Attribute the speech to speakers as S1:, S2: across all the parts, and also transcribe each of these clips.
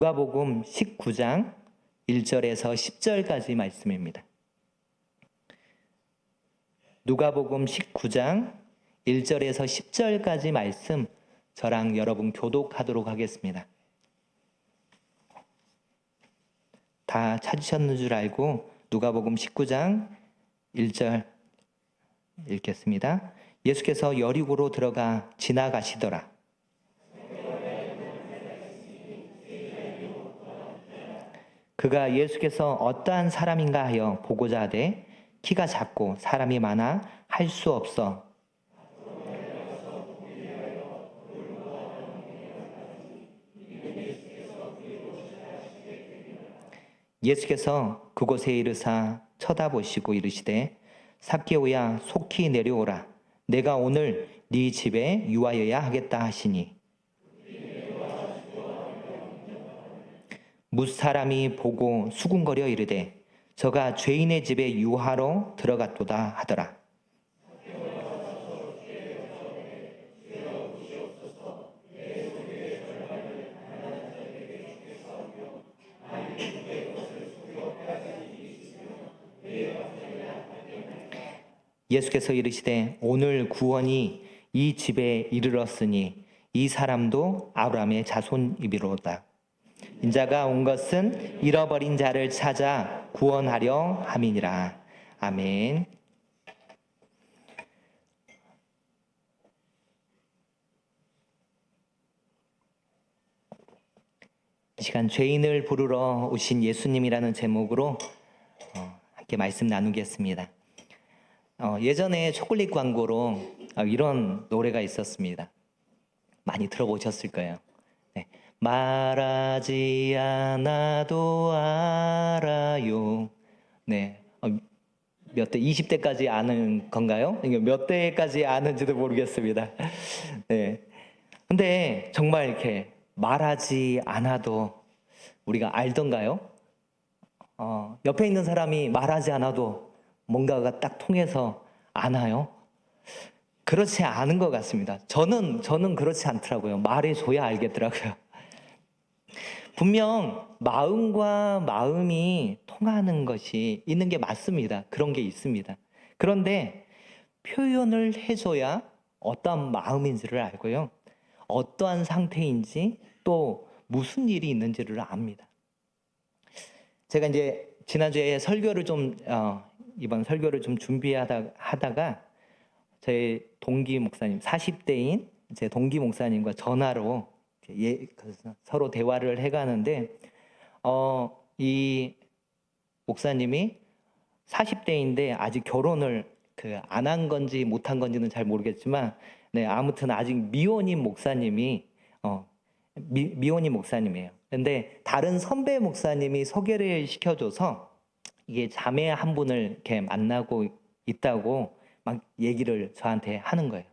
S1: 누가복음 19장 1절에서 10절까지 말씀입니다. 누가복음 19장 1절에서 10절까지 말씀 저랑 여러분 교독하도록 하겠습니다. 다 찾으셨는 줄 알고 누가복음 19장 1절 읽겠습니다. 예수께서 여리고로 들어가 지나가시더라. 그가 예수께서 어떠한 사람인가 하여 보고자 하되 키가 작고 사람이 많아 할 수 없어 예수께서 그곳에 이르사 쳐다보시고 이르시되 삭개오야 속히 내려오라. 내가 오늘 네 집에 유하여야 하겠다 하시니 무사람이 보고 수군거려 이르되 저가 죄인의 집에 유하러 들어갔도다 하더라. 예수께서 이르시되 오늘 구원이 이 집에 이르렀으니 이 사람도 아브라함의 자손이비로다. 인자가 온 것은 잃어버린 자를 찾아 구원하려 함이니라. 아멘. 이 시간 죄인을 부르러 오신 예수님이라는 제목으로 함께 말씀 나누겠습니다. 예전에 초콜릿 광고로 이런 노래가 있었습니다. 많이 들어보셨을 거예요. 네. 말하지 않아도 알아요. 네. 몇 대, 20대까지 아는 건가요? 몇 대까지 아는지도 모르겠습니다. 네. 근데 정말 이렇게 말하지 않아도 우리가 알던가요? 옆에 있는 사람이 말하지 않아도 뭔가가 딱 통해서 아나요? 그렇지 않은 것 같습니다. 저는 그렇지 않더라고요. 말해줘야 알겠더라고요. 분명 마음과 마음이 통하는 것이 있는 게 맞습니다. 그런 게 있습니다. 그런데 표현을 해줘야 어떠한 마음인지를 알고요. 어떠한 상태인지 또 무슨 일이 있는지를 압니다. 제가 이제 지난주에 설교를 이번 설교를 좀 준비하다가 제 동기 목사님, 40대인 제 동기 목사님과 전화로 서로 대화를 해가는데 이 목사님이 40대인데 아직 결혼을 안 한 건지 못 한 건지는 잘 모르겠지만 네, 아무튼 아직 미혼인 목사님이 미혼인 목사님이에요. 근데 다른 선배 목사님이 소개를 시켜줘서 이게 자매 한 분을 이렇게 만나고 있다고 막 얘기를 저한테 하는 거예요.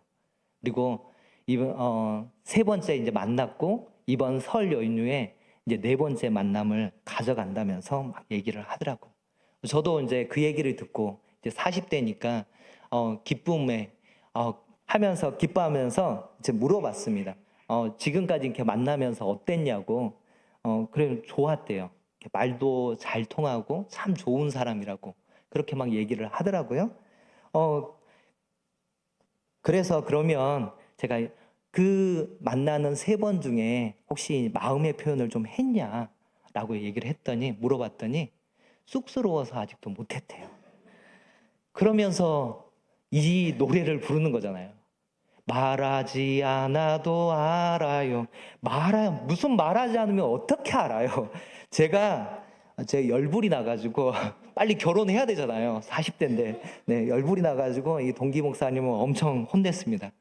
S1: 그리고 이번 세 번째 이제 만났고 이번 설 연휴에 이제 네 번째 만남을 가져간다면서 막 얘기를 하더라고요. 저도 이제 그 얘기를 듣고 이제 40대니까 기쁨에 하면서 기뻐하면서 이제 물어봤습니다. 지금까지 이렇게 만나면서 어땠냐고. 그래 좋았대요. 말도 잘 통하고 참 좋은 사람이라고 그렇게 막 얘기를 하더라고요. 그래서 그러면 제가 그 만나는 세 번 중에 혹시 마음의 표현을 좀 했냐라고 얘기를 했더니 물어봤더니 쑥스러워서 아직도 못했대요. 그러면서 이 노래를 부르는 거잖아요. 말하지 않아도 알아요. 무슨 말하지 않으면 어떻게 알아요? 제가 열불이 나가지고 빨리 결혼해야 되잖아요. 40대인데 네, 열불이 나가지고 이 동기 목사님은 엄청 혼냈습니다.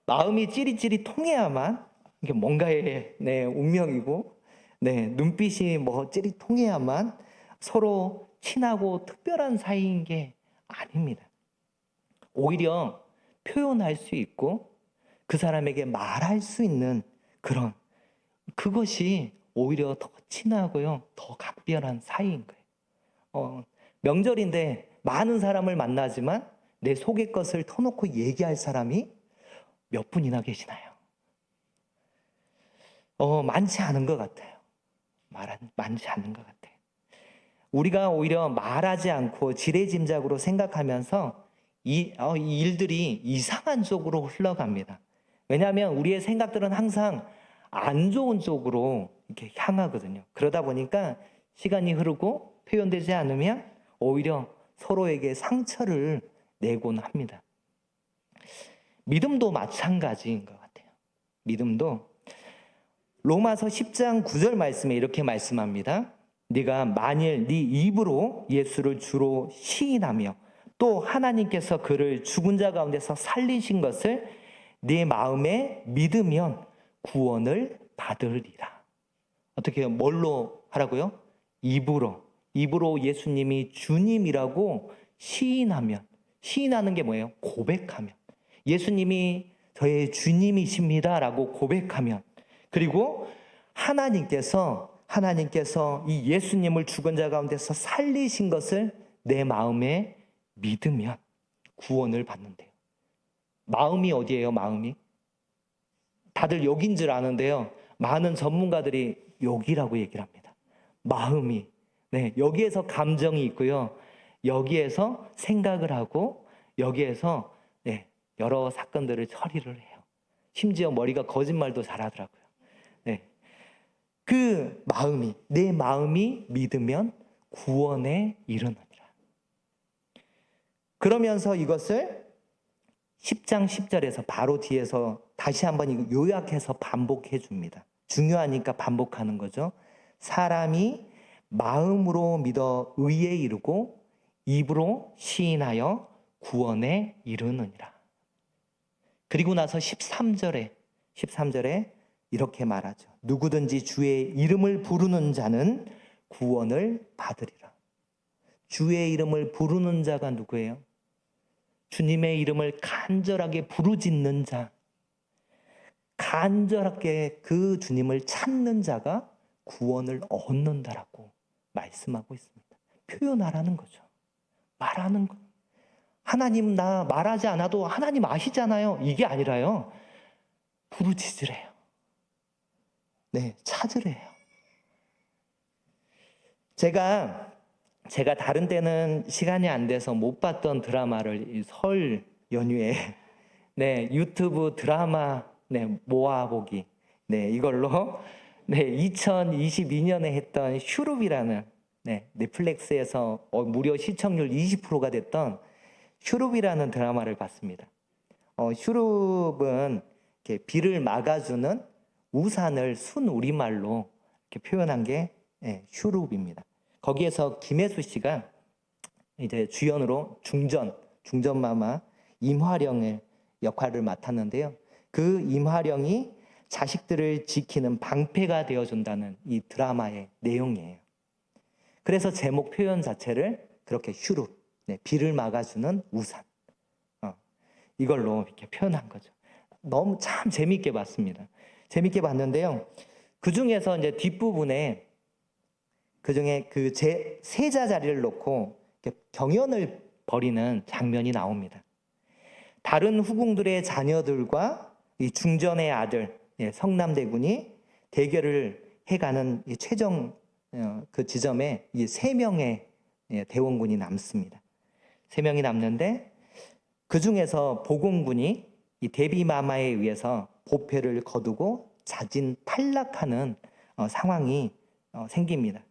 S1: 마음이 찌릿찌릿 통해야만 이게 뭔가의 네, 운명이고 네, 눈빛이 뭐 찌릿 통해야만 서로 친하고 특별한 사이인 게 아닙니다. 오히려 표현할 수 있고 그 사람에게 말할 수 있는 그것이 오히려 더 친하고요, 더 각별한 사이인 거예요. 명절인데 많은 사람을 만나지만 내 속의 것을 터놓고 얘기할 사람이 몇 분이나 계시나요? 많지 않은 것 같아요. 많지 않은 것 같아요. 우리가 오히려 말하지 않고 지레짐작으로 생각하면서 이 일들이 이상한 쪽으로 흘러갑니다. 왜냐하면 우리의 생각들은 항상 안 좋은 쪽으로 이렇게 향하거든요. 그러다 보니까 시간이 흐르고 표현되지 않으면 오히려 서로에게 상처를 내곤 합니다. 믿음도 마찬가지인 것 같아요. 믿음도 로마서 10장 9절 말씀에 이렇게 말씀합니다. 네가 만일 네 입으로 예수를 주로 시인하며 또 하나님께서 그를 죽은 자 가운데서 살리신 것을 네 마음에 믿으면 구원을 받으리라. 어떻게 해요? 뭘로 하라고요? 입으로 예수님이 주님이라고 시인하면, 시인하는 게 뭐예요? 고백하면, 예수님이 저의 주님이십니다라고 고백하면, 그리고 하나님께서 이 예수님을 죽은 자 가운데서 살리신 것을 내 마음에 믿으면 구원을 받는데요. 마음이 어디예요? 마음이? 다들 여긴 줄 아는데요. 많은 전문가들이 여기라고 얘기를 합니다. 마음이. 네, 여기에서 감정이 있고요. 여기에서 생각을 하고 여기에서 여러 사건들을 처리를 해요. 심지어 머리가 거짓말도 잘하더라고요. 네. 그 마음이, 내 마음이 믿으면 구원에 이르느니라. 그러면서 이것을 10장 10절에서 바로 뒤에서 다시 한번 요약해서 반복해 줍니다. 중요하니까 반복하는 거죠. 사람이 마음으로 믿어 의에 이르고 입으로 시인하여 구원에 이르느니라. 그리고 나서 13절에 이렇게 말하죠. 누구든지 주의 이름을 부르는 자는 구원을 받으리라. 주의 이름을 부르는 자가 누구예요? 주님의 이름을 간절하게 부르짖는 자, 간절하게 그 주님을 찾는 자가 구원을 얻는다라고 말씀하고 있습니다. 표현하라는 거죠. 말하는 거. 하나님 나 말하지 않아도 하나님 아시잖아요. 이게 아니라요. 부르짖으래요. 네, 찾으래요. 제가 다른 때는 시간이 안 돼서 못 봤던 드라마를 설 연휴에 유튜브 드라마 모아보기 이걸로 2022년에 했던 슈룹이라는 넷플릭스에서 무려 시청률 20%가 됐던 슈룹이라는 드라마를 봤습니다. 슈룹은 이렇게 비를 막아주는 우산을 순우리말로 이렇게 표현한 게 슈룹입니다. 거기에서 김혜수 씨가 이제 주연으로 중전마마 임화령의 역할을 맡았는데요. 그 임화령이 자식들을 지키는 방패가 되어준다는 이 드라마의 내용이에요. 그래서 제목 표현 자체를 그렇게 슈룹, 비를 막아주는 우산, 이걸로 이렇게 표현한 거죠. 너무 참 재밌게 봤습니다. 재밌게 봤는데요. 그 중에서 이제 뒷부분에 그중에 그 세자 자리를 놓고 경연을 벌이는 장면이 나옵니다. 다른 후궁들의 자녀들과 이 중전의 아들 성남대군이 대결을 해가는 이 최종 그 지점에 이 3명의 대원군이 남습니다. 3명이 남는데 그 중에서 보공군이 이 대비마마에 의해서 보패를 거두고 자진 탈락하는 상황이 생깁니다.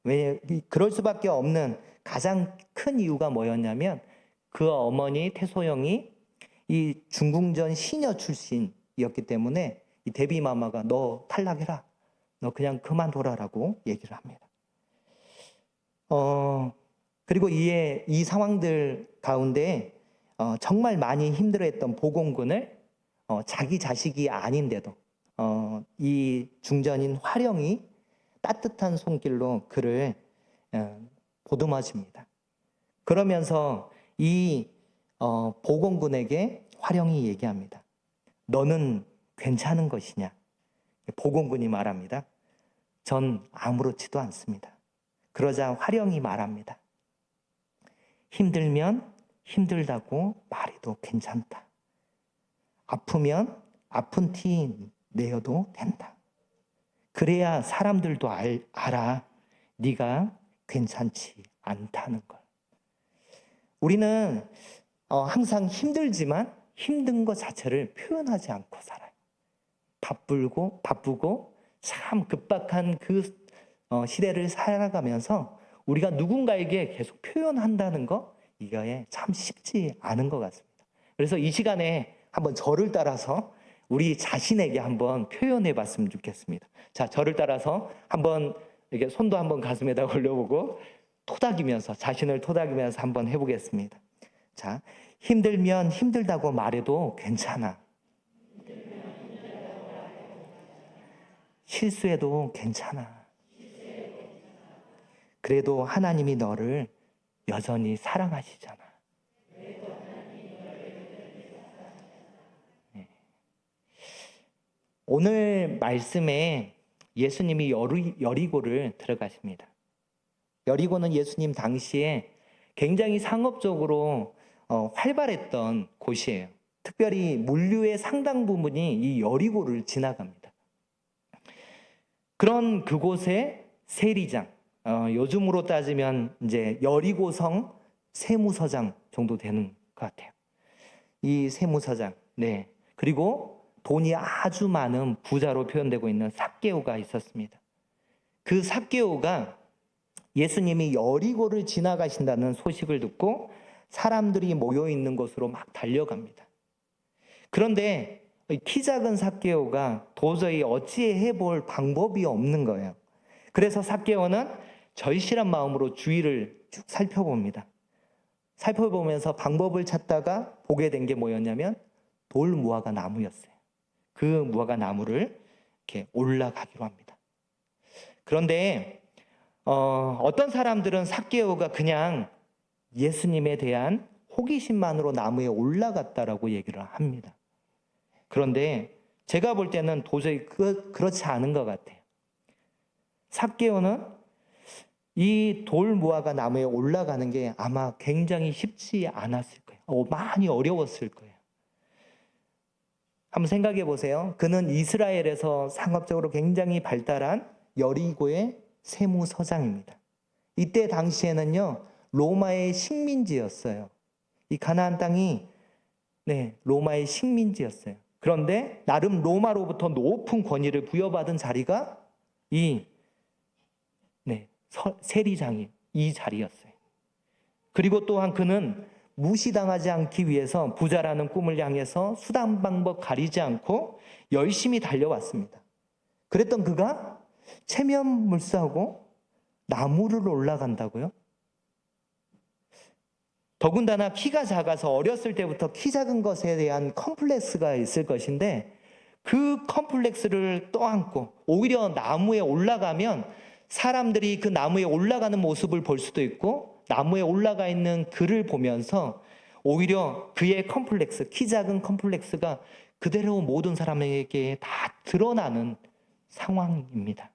S1: 왜 그럴 수밖에 없는 가장 큰 이유가 뭐였냐면 그 어머니 태소영이 이 중궁전 시녀 출신이었기 때문에 이 대비마마가 너 탈락해라, 너 그냥 그만둬라라고 얘기를 합니다. 그리고 이 상황들 가운데 정말 많이 힘들어했던 보공군을 자기 자식이 아닌데도 이 중전인 화령이 따뜻한 손길로 그를 보듬어줍니다. 그러면서 이 보공군에게 화령이 얘기합니다. 너는 괜찮은 것이냐? 보공군이 말합니다. 전 아무렇지도 않습니다. 그러자 화령이 말합니다. 힘들면 힘들다고 말해도 괜찮다. 아프면 아픈 티 내어도 된다. 그래야 사람들도 알아. 네가 괜찮지 않다는 걸. 우리는 항상 힘들지만 힘든 것 자체를 표현하지 않고 살아요. 바쁘고 참 급박한 그 시대를 살아가면서 우리가 누군가에게 계속 표현한다는 거, 이게 참 쉽지 않은 것 같습니다. 그래서 이 시간에 한번 저를 따라서 우리 자신에게 한번 표현해 봤으면 좋겠습니다. 자, 저를 따라서 한번 이렇게 손도 한번 가슴에다 올려보고 자신을 토닥이면서 한번 해보겠습니다. 자, 힘들면 힘들다고 말해도 괜찮아. 실수해도 괜찮아. 그래도 하나님이 너를 여전히 사랑하시잖아. 네. 오늘 말씀에 예수님이 여리고를 들어가십니다. 여리고는 예수님 당시에 굉장히 상업적으로 활발했던 곳이에요. 특별히 물류의 상당 부분이 이 여리고를 지나갑니다. 그런 그곳에 세리장, 요즘으로 따지면 이제 여리고성 세무서장 정도 되는 것 같아요. 이 세무서장, 네. 그리고 돈이 아주 많은 부자로 표현되고 있는 삭개오가 있었습니다. 그 삭개오가 예수님이 여리고를 지나가신다는 소식을 듣고 사람들이 모여 있는 곳으로 막 달려갑니다. 그런데 키 작은 삭개오가 도저히 어찌해 볼 방법이 없는 거예요. 그래서 삭개오는 절실한 마음으로 주위를 쭉 살펴봅니다. 살펴보면서 방법을 찾다가 보게 된 게 뭐였냐면 돌 무화과 나무였어요. 그 무화과 나무를 이렇게 올라가기로 합니다. 그런데 어떤 사람들은 삭개오가 그냥 예수님에 대한 호기심만으로 나무에 올라갔다라고 얘기를 합니다. 그런데 제가 볼 때는 도저히 그렇지 않은 것 같아요. 삭개오는 이 돌 무화과 나무에 올라가는 게 아마 굉장히 쉽지 않았을 거예요. 많이 어려웠을 거예요. 한번 생각해 보세요. 그는 이스라엘에서 상업적으로 굉장히 발달한 여리고의 세무서장입니다. 이때 당시에는요, 로마의 식민지였어요. 이 가나안 땅이 로마의 식민지였어요. 그런데 나름 로마로부터 높은 권위를 부여받은 자리가 이 세리장이 이 자리였어요. 그리고 또한 그는 무시당하지 않기 위해서 부자라는 꿈을 향해서 수단 방법 가리지 않고 열심히 달려왔습니다. 그랬던 그가 체면물사하고 나무를 올라간다고요? 더군다나 키가 작아서 어렸을 때부터 키 작은 것에 대한 컴플렉스가 있을 것인데 그 컴플렉스를 떠안고 오히려 나무에 올라가면 사람들이 그 나무에 올라가는 모습을 볼 수도 있고 나무에 올라가 있는 그를 보면서 오히려 그의 컴플렉스, 키 작은 컴플렉스가 그대로 모든 사람에게 다 드러나는 상황입니다.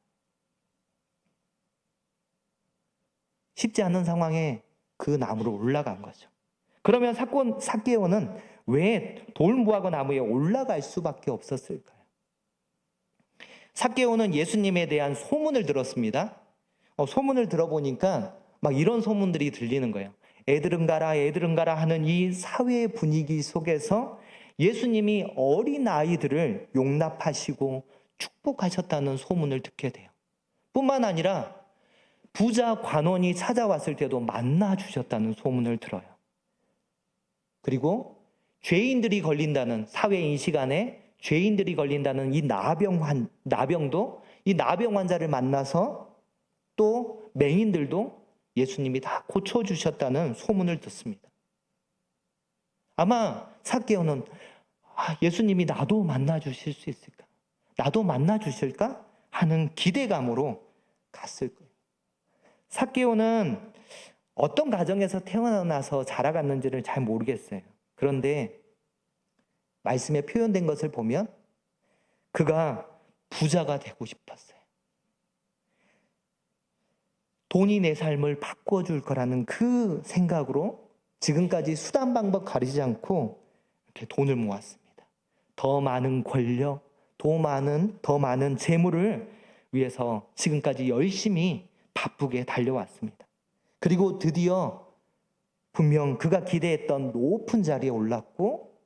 S1: 쉽지 않은 상황에 그 나무로 올라간 거죠. 그러면 삭개오는 왜 돌무화과 나무에 올라갈 수밖에 없었을까요? 삭개오는 예수님에 대한 소문을 들었습니다. 소문을 들어보니까 막 이런 소문들이 들리는 거예요. 애들은 가라 하는 이 사회 분위기 속에서 예수님이 어린 아이들을 용납하시고 축복하셨다는 소문을 듣게 돼요. 뿐만 아니라 부자 관원이 찾아왔을 때도 만나 주셨다는 소문을 들어요. 그리고 죄인들이 걸린다는, 사회 이 시간에 죄인들이 걸린다는 이 나병도 이 나병 환자를 만나서 또 맹인들도 예수님이 다 고쳐주셨다는 소문을 듣습니다. 아마 삭개오는 예수님이 나도 만나 주실 수 있을까? 나도 만나 주실까? 하는 기대감으로 갔을 거예요. 삭개오는 어떤 가정에서 태어나서 자라갔는지를 잘 모르겠어요. 그런데 말씀에 표현된 것을 보면 그가 부자가 되고 싶었어요. 돈이 내 삶을 바꿔줄 거라는 그 생각으로 지금까지 수단 방법 가리지 않고 이렇게 돈을 모았습니다. 더 많은 권력, 더 많은 재물을 위해서 지금까지 열심히 바쁘게 달려왔습니다. 그리고 드디어 분명 그가 기대했던 높은 자리에 올랐고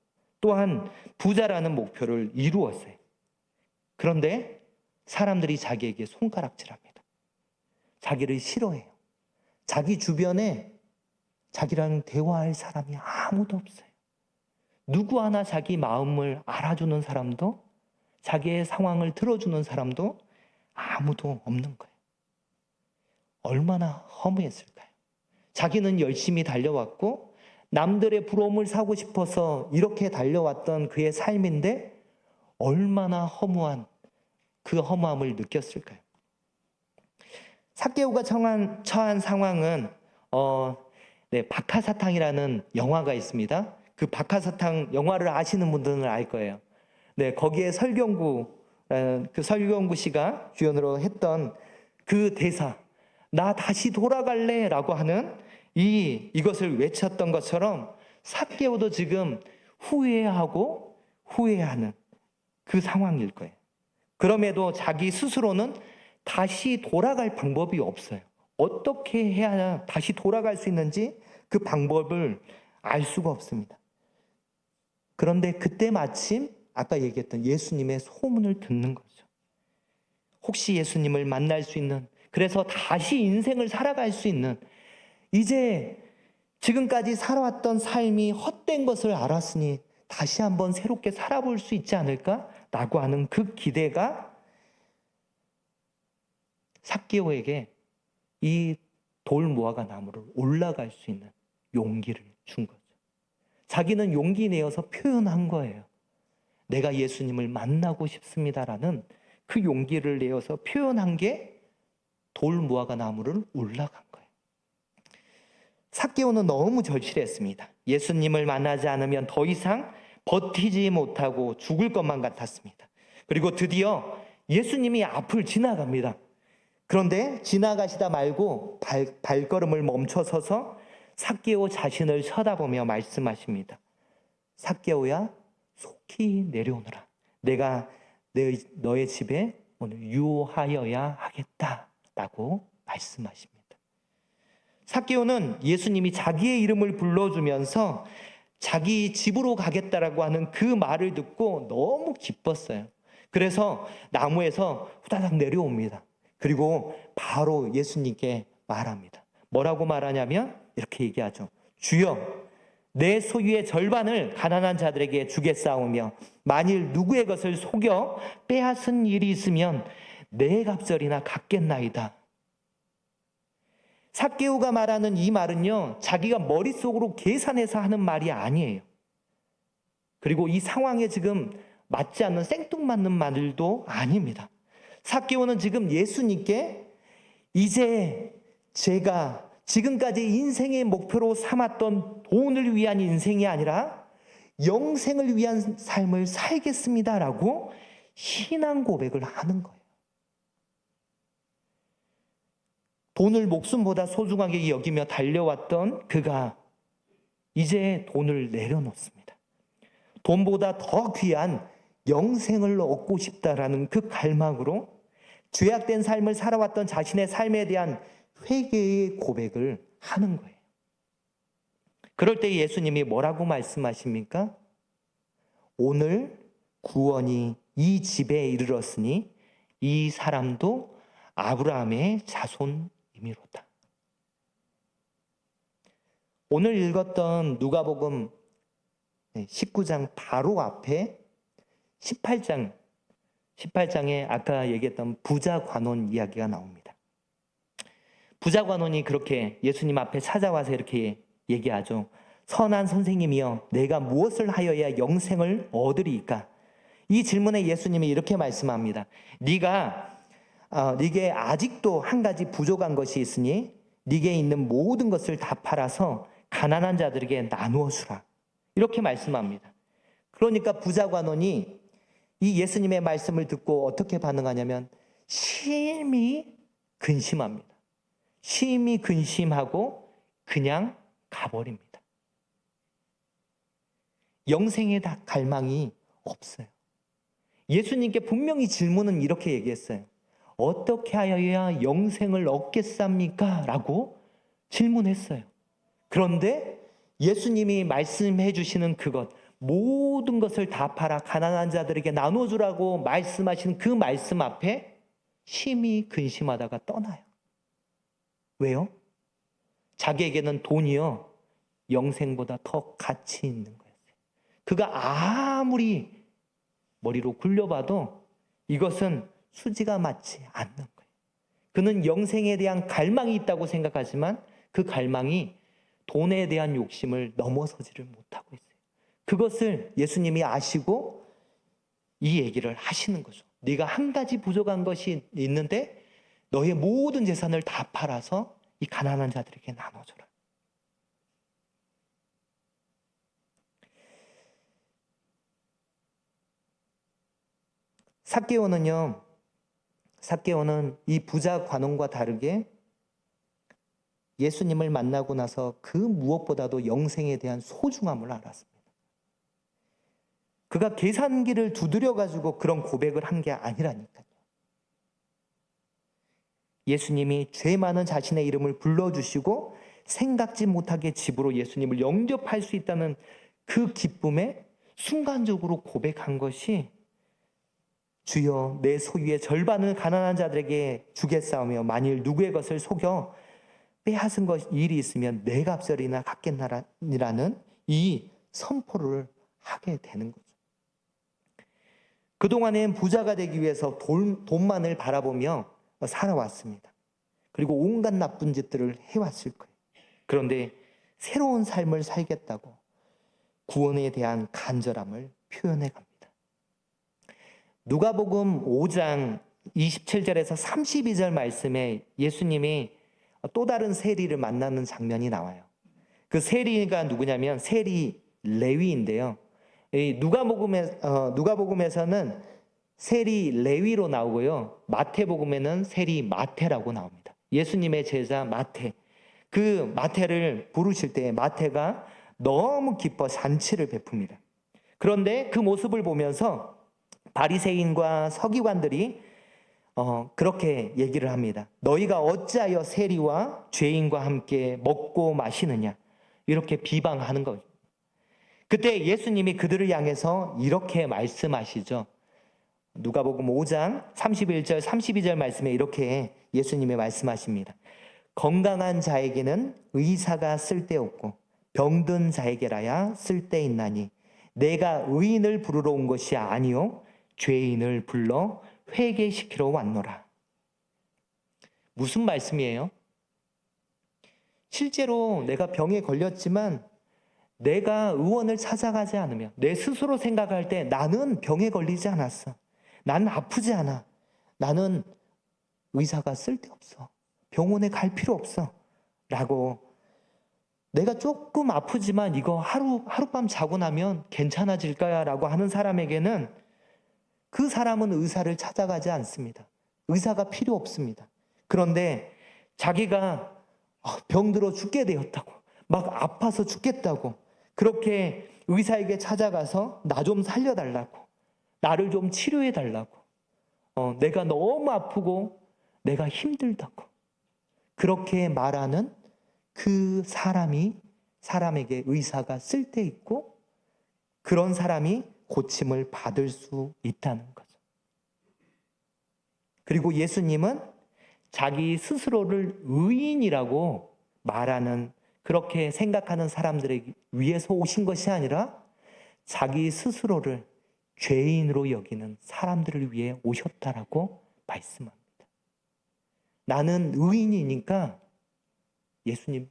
S1: 또한 부자라는 목표를 이루었어요. 그런데 사람들이 자기에게 손가락질합니다. 자기를 싫어해요. 자기 주변에 자기랑 대화할 사람이 아무도 없어요. 누구 하나 자기 마음을 알아주는 사람도, 자기의 상황을 들어주는 사람도 아무도 없는 거예요. 얼마나 허무했을까요? 자기는 열심히 달려왔고 남들의 부러움을 사고 싶어서 이렇게 달려왔던 그의 삶인데 얼마나 허무한 그 허무함을 느꼈을까요? 삭개오가 처한 상황은 박하사탕이라는 영화가 있습니다. 그 박하사탕 영화를 아시는 분들은 알 거예요. 네, 거기에 그 설경구 씨가 주연으로 했던 그 대사, 나 다시 돌아갈래라고 하는 이것을 외쳤던 것처럼 삭개오도 지금 후회하고 후회하는 그 상황일 거예요. 그럼에도 자기 스스로는 다시 돌아갈 방법이 없어요. 어떻게 해야 다시 돌아갈 수 있는지 그 방법을 알 수가 없습니다. 그런데 그때 마침 아까 얘기했던 예수님의 소문을 듣는 거죠. 혹시 예수님을 만날 수 있는, 그래서 다시 인생을 살아갈 수 있는, 이제 지금까지 살아왔던 삶이 헛된 것을 알았으니 다시 한번 새롭게 살아볼 수 있지 않을까라고 하는 그 기대가 삭개오에게 이 돌무화과 나무를 올라갈 수 있는 용기를 준 거죠. 자기는 용기 내어서 표현한 거예요. 내가 예수님을 만나고 싶습니다라는 그 용기를 내어서 표현한 게 돌무화과 나무를 올라간 거예요. 삭개오는 너무 절실했습니다. 예수님을 만나지 않으면 더 이상 버티지 못하고 죽을 것만 같았습니다. 그리고 드디어 예수님이 앞을 지나갑니다. 그런데 지나가시다 말고 발걸음을 멈춰서서 삭개오 자신을 쳐다보며 말씀하십니다. 삭개오야, 속히 내려오너라. 내가 너의 집에 오늘 유하여야 하겠다라고 말씀하십니다. 삭개오는 예수님이 자기의 이름을 불러주면서 자기 집으로 가겠다라고 하는 그 말을 듣고 너무 기뻤어요. 그래서 나무에서 후다닥 내려옵니다. 그리고 바로 예수님께 말합니다. 뭐라고 말하냐면 이렇게 얘기하죠. 주여, 내 소유의 절반을 가난한 자들에게 주겠사오며 만일 누구의 것을 속여 빼앗은 일이 있으면 내 갑절이나 갚겠나이다. 삭개오가 말하는 이 말은요, 자기가 머릿속으로 계산해서 하는 말이 아니에요. 그리고 이 상황에 지금 맞지 않는 생뚱맞는 말도 아닙니다. 삭개오는 지금 예수님께 이제 제가 지금까지 인생의 목표로 삼았던 돈을 위한 인생이 아니라 영생을 위한 삶을 살겠습니다라고 신앙 고백을 하는 거예요. 돈을 목숨보다 소중하게 여기며 달려왔던 그가 이제 돈을 내려놓습니다. 돈보다 더 귀한 영생을 얻고 싶다라는 그 갈망으로 죄악된 삶을 살아왔던 자신의 삶에 대한 회개의 고백을 하는 거예요. 그럴 때 예수님이 뭐라고 말씀하십니까? 오늘 구원이 이 집에 이르렀으니 이 사람도 아브라함의 자손이미로다. 오늘 읽었던 누가복음 19장 바로 앞에 18장에 아까 얘기했던 부자 관원 이야기가 나옵니다. 부자 관원이 그렇게 예수님 앞에 찾아와서 이렇게 얘기하죠. 선한 선생님이여, 내가 무엇을 하여야 영생을 얻으리이까? 이 질문에 예수님이 이렇게 말씀합니다. 네게 아직도 한 가지 부족한 것이 있으니 네게 있는 모든 것을 다 팔아서 가난한 자들에게 나누어 주라. 이렇게 말씀합니다. 그러니까 부자 관원이 이 예수님의 말씀을 듣고 어떻게 반응하냐면 심히 근심합니다. 심히 근심하고 그냥 가버립니다. 영생에 다 갈망이 없어요. 예수님께 분명히 질문은 이렇게 얘기했어요. 어떻게 하여야 영생을 얻겠습니까? 라고 질문했어요. 그런데 예수님이 말씀해 주시는 그것, 모든 것을 다 팔아 가난한 자들에게 나눠주라고 말씀하시는 그 말씀 앞에 심히 근심하다가 떠나요. 왜요? 자기에게는 돈이요, 영생보다 더 가치 있는 거였어요. 그가 아무리 머리로 굴려봐도 이것은 수지가 맞지 않는 거예요. 그는 영생에 대한 갈망이 있다고 생각하지만 그 갈망이 돈에 대한 욕심을 넘어서지를 못하고 있어요. 그것을 예수님이 아시고 이 얘기를 하시는 거죠. 네가 한 가지 부족한 것이 있는데 너의 모든 재산을 다 팔아서 이 가난한 자들에게 나눠줘라. 삭개오는 이 부자 관원과 다르게 예수님을 만나고 나서 그 무엇보다도 영생에 대한 소중함을 알았습니다. 그가 계산기를 두드려가지고 그런 고백을 한 게 아니라니까요. 예수님이 죄 많은 자신의 이름을 불러주시고 생각지 못하게 집으로 예수님을 영접할 수 있다는 그 기쁨에 순간적으로 고백한 것이 주여 내 소유의 절반을 가난한 자들에게 주겠사오며 만일 누구의 것을 속여 빼앗은 일이 있으면 내 값절이나 갚겠나라는 이 선포를 하게 되는 거죠. 그동안엔 부자가 되기 위해서 돈만을 바라보며 살아왔습니다. 그리고 온갖 나쁜 짓들을 해왔을 거예요. 그런데 새로운 삶을 살겠다고 구원에 대한 간절함을 표현해 갑니다. 누가복음 5장 27절에서 32절 말씀에 예수님이 또 다른 세리를 만나는 장면이 나와요. 그 세리가 누구냐면 세리 레위인데요. 누가복음에서는 세리 레위로 나오고요. 마태복음에는 세리 마태라고 나옵니다. 예수님의 제자 마태. 그 마태를 부르실 때 마태가 너무 기뻐 잔치를 베풉니다. 그런데 그 모습을 보면서 바리새인과 서기관들이 그렇게 얘기를 합니다. 너희가 어찌하여 세리와 죄인과 함께 먹고 마시느냐, 이렇게 비방하는 거죠. 그때 예수님이 그들을 향해서 이렇게 말씀하시죠. 누가복음 5장 31절 32절 말씀에 이렇게 예수님이 말씀하십니다. 건강한 자에게는 의사가 쓸데없고 병든 자에게라야 쓸데있나니 내가 의인을 부르러 온 것이 아니요 죄인을 불러 회개시키러 왔노라. 무슨 말씀이에요? 실제로 내가 병에 걸렸지만 내가 의원을 찾아가지 않으면 내 스스로 생각할 때 나는 병에 걸리지 않았어. 나는 아프지 않아. 나는 의사가 쓸데없어. 병원에 갈 필요 없어. 라고 내가 조금 아프지만 이거 하룻밤 자고 나면 괜찮아질 거야 라고 하는 사람에게는 그 사람은 의사를 찾아가지 않습니다. 의사가 필요 없습니다. 그런데 자기가 병들어 죽게 되었다고, 막 아파서 죽겠다고, 그렇게 의사에게 찾아가서 나 좀 살려달라고, 나를 좀 치료해달라고, 내가 너무 아프고 내가 힘들다고 그렇게 말하는 그 사람에게 의사가 쓸데있고 그런 사람이 고침을 받을 수 있다는 거죠. 그리고 예수님은 자기 스스로를 의인이라고 말하는, 그렇게 생각하는 사람들에게 위해서 오신 것이 아니라 자기 스스로를 죄인으로 여기는 사람들을 위해 오셨다라고 말씀합니다. 나는 의인이니까 예수님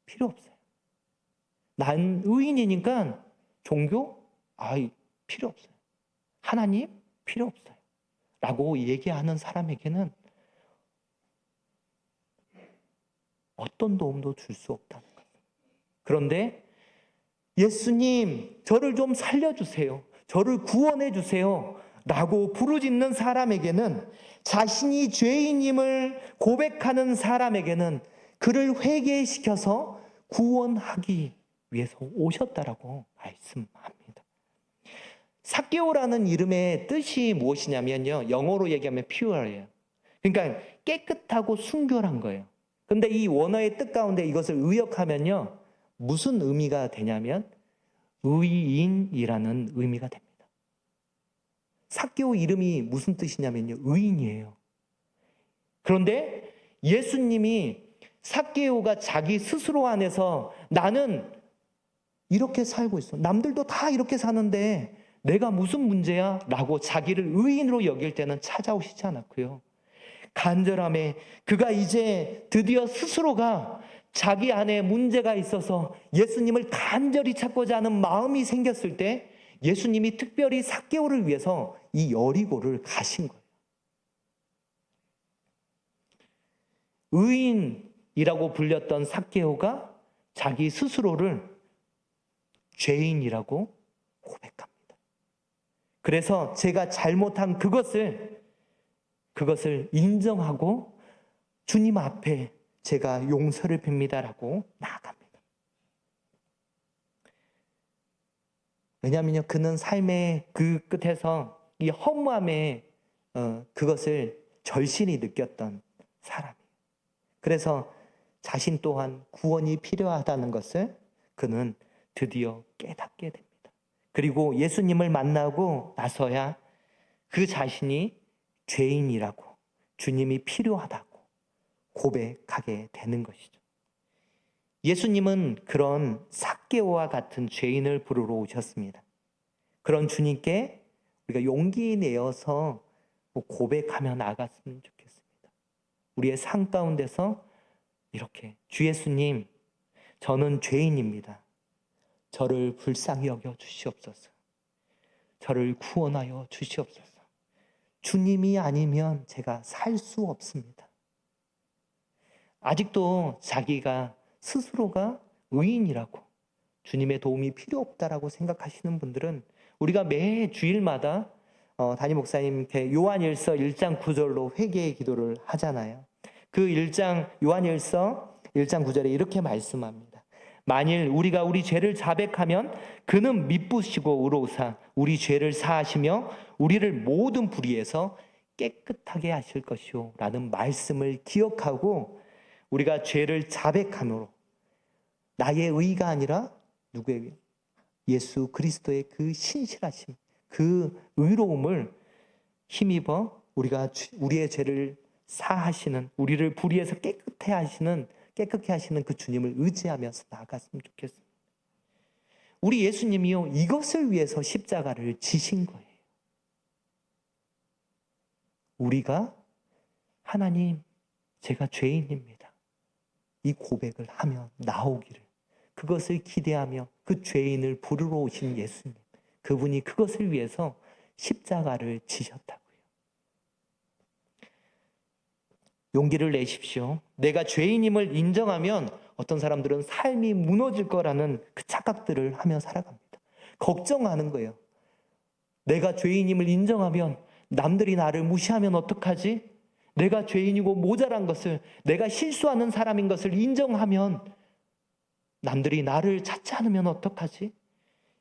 S1: 필요 없어요. 난 의인이니까 종교 필요 없어요. 하나님 필요 없어요. 라고 얘기하는 사람에게는 어떤 도움도 줄 수 없다는 거예요. 그런데 예수님 저를 좀 살려주세요. 저를 구원해 주세요. 라고 부르짖는 사람에게는, 자신이 죄인임을 고백하는 사람에게는 그를 회개시켜서 구원하기 위해서 오셨다라고 말씀합니다. 삭개오라는 이름의 뜻이 무엇이냐면요, 영어로 얘기하면 pure예요. 그러니까 깨끗하고 순결한 거예요. 근데 이 원어의 뜻 가운데 이것을 의역하면요, 무슨 의미가 되냐면 의인이라는 의미가 됩니다. 삭개오 이름이 무슨 뜻이냐면요, 의인이에요. 그런데 예수님이 삭개오가 자기 스스로 안에서 나는 이렇게 살고 있어, 남들도 다 이렇게 사는데 내가 무슨 문제야? 라고 자기를 의인으로 여길 때는 찾아오시지 않았고요, 간절함에 그가 이제 드디어 스스로가 자기 안에 문제가 있어서 예수님을 간절히 찾고자 하는 마음이 생겼을 때 예수님이 특별히 삭개오를 위해서 이 여리고를 가신 거예요. 의인이라고 불렸던 삭개오가 자기 스스로를 죄인이라고 고백합니다. 그래서 제가 잘못한 그것을 인정하고 주님 앞에 제가 용서를 빕니다라고 나아갑니다. 왜냐하면요, 그는 삶의 그 끝에서 이 허무함에 그것을 절실히 느꼈던 사람이에요. 그래서 자신 또한 구원이 필요하다는 것을 그는 드디어 깨닫게 됩니다. 그리고 예수님을 만나고 나서야 그 자신이 죄인이라고, 주님이 필요하다고 고백하게 되는 것이죠. 예수님은 그런 삭개오와 같은 죄인을 부르러 오셨습니다. 그런 주님께 우리가 용기 내어서 고백하며 나갔으면 좋겠습니다. 우리의 삶 가운데서 이렇게, 주 예수님, 저는 죄인입니다. 저를 불쌍히 여겨 주시옵소서. 저를 구원하여 주시옵소서. 주님이 아니면 제가 살 수 없습니다. 아직도 자기가 스스로가 의인이라고, 주님의 도움이 필요 없다라고 생각하시는 분들은 우리가 매 주일마다 담임 목사님께 요한일서 1장 9절로 회개의 기도를 하잖아요. 그 1장 요한일서 1장 9절에 이렇게 말씀합니다. 만일 우리가 우리 죄를 자백하면 그는 미쁘시고 의로우사 우리 죄를 사하시며 우리를 모든 불의에서 깨끗하게 하실 것이요 라는 말씀을 기억하고 우리가 죄를 자백함으로 나의 의가 아니라 누구에게? 예수 그리스도의 그 신실하심, 그 의로움을 힘입어 우리가 우리의 죄를 사하시는, 우리를 불의에서 깨끗게 하시는 그 주님을 의지하면서 나아갔으면 좋겠습니다. 우리 예수님이요, 이것을 위해서 십자가를 지신 거예요. 우리가 하나님, 제가 죄인입니다, 이 고백을 하며 나오기를, 그것을 기대하며 그 죄인을 부르러 오신 예수님, 그분이 그것을 위해서 십자가를 지셨다고요. 용기를 내십시오. 내가 죄인임을 인정하면 어떤 사람들은 삶이 무너질 거라는 그 착각들을 하며 살아갑니다. 걱정하는 거예요. 내가 죄인임을 인정하면 남들이 나를 무시하면 어떡하지? 내가 죄인이고 모자란 것을, 내가 실수하는 사람인 것을 인정하면 남들이 나를 찾지 않으면 어떡하지?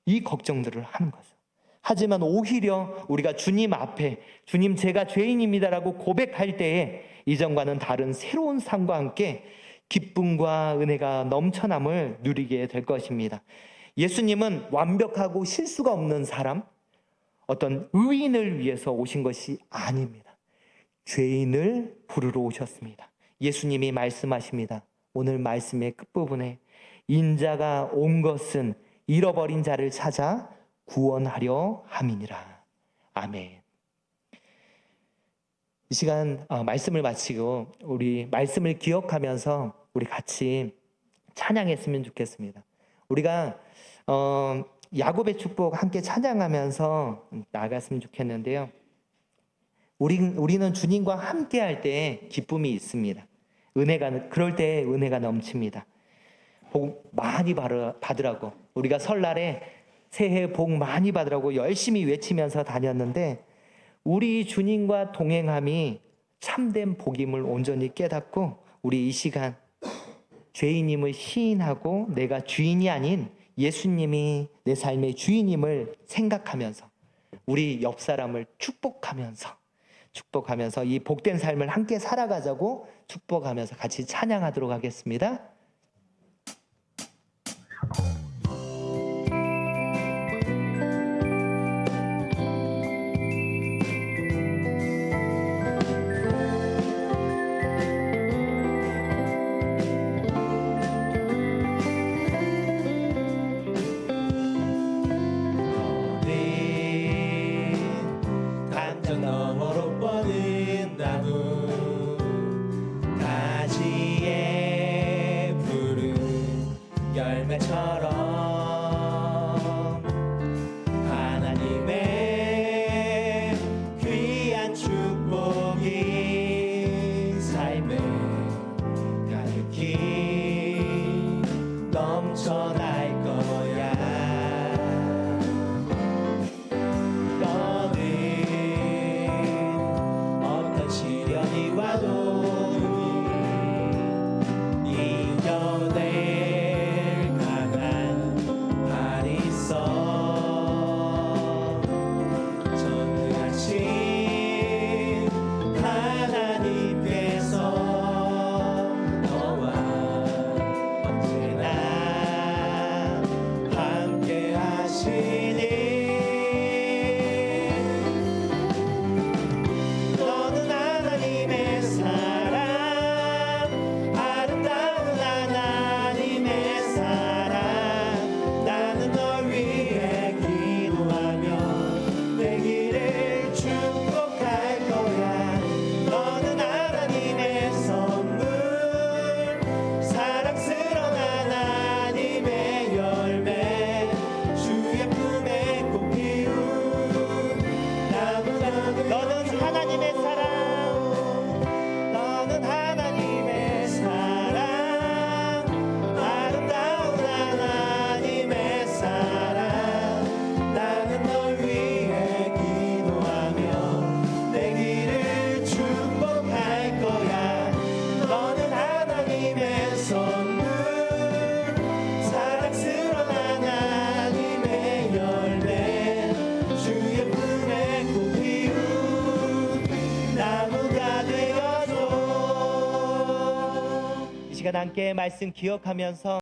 S1: 이 걱정들을 하는 거죠. 하지만 오히려 우리가 주님 앞에, 주님 제가 죄인입니다라고 고백할 때에 이전과는 다른 새로운 삶과 함께 기쁨과 은혜가 넘쳐남을 누리게 될 것입니다. 예수님은 완벽하고 실수가 없는 사람, 어떤 의인을 위해서 오신 것이 아닙니다. 죄인을 부르러 오셨습니다. 예수님이 말씀하십니다. 오늘 말씀의 끝부분에 인자가 온 것은 잃어버린 자를 찾아 구원하려 함이니라. 아멘. 이 시간 말씀을 마치고 우리 말씀을 기억하면서 우리 같이 찬양했으면 좋겠습니다. 우리가 야곱의 축복 함께 찬양하면서 나아갔으면 좋겠는데요. 우리는 주님과 함께 할 때 기쁨이 있습니다. 그럴 때 은혜가 넘칩니다. 복 많이 받으라고, 우리가 설날에 새해 복 많이 받으라고 열심히 외치면서 다녔는데, 우리 주님과 동행함이 참된 복임을 온전히 깨닫고 우리 이 시간 죄인임을 시인하고 내가 주인이 아닌 예수님이 내 삶의 주인임을 생각하면서 우리 옆 사람을 축복하면서 축복하면서 이 복된 삶을 함께 살아가자고 축복하면서 같이 찬양하도록 하겠습니다.
S2: 담장 너머로 뻗은 나무 가지에 푸른 열매처럼 하나님의 귀한 축복이 삶에 가득히 넘쳐날 거야. 시련이 와도 이겨낼 강한 팔 있어. 전능하신 하나님께서 너와 언제나 함께 하시니
S1: 함께 말씀 기억하면서